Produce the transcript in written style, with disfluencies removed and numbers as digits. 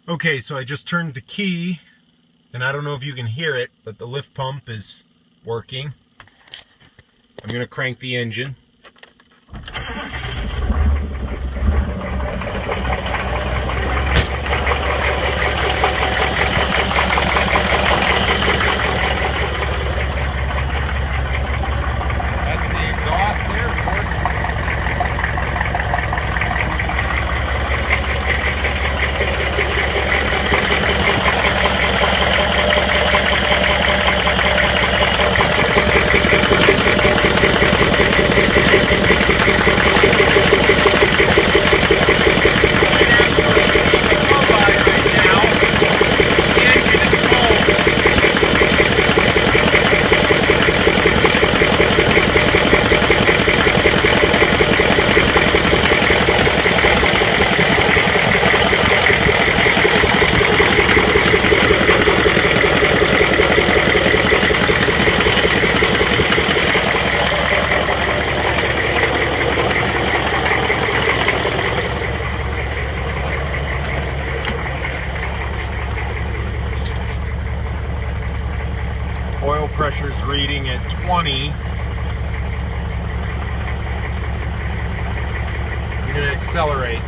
Okay, so I just turned the key, and I don't know if you can hear it, but the lift pump is working. I'm going to crank the engine. That's the exhaust there, of course. Oil pressure's reading at 20. I'm going to accelerate.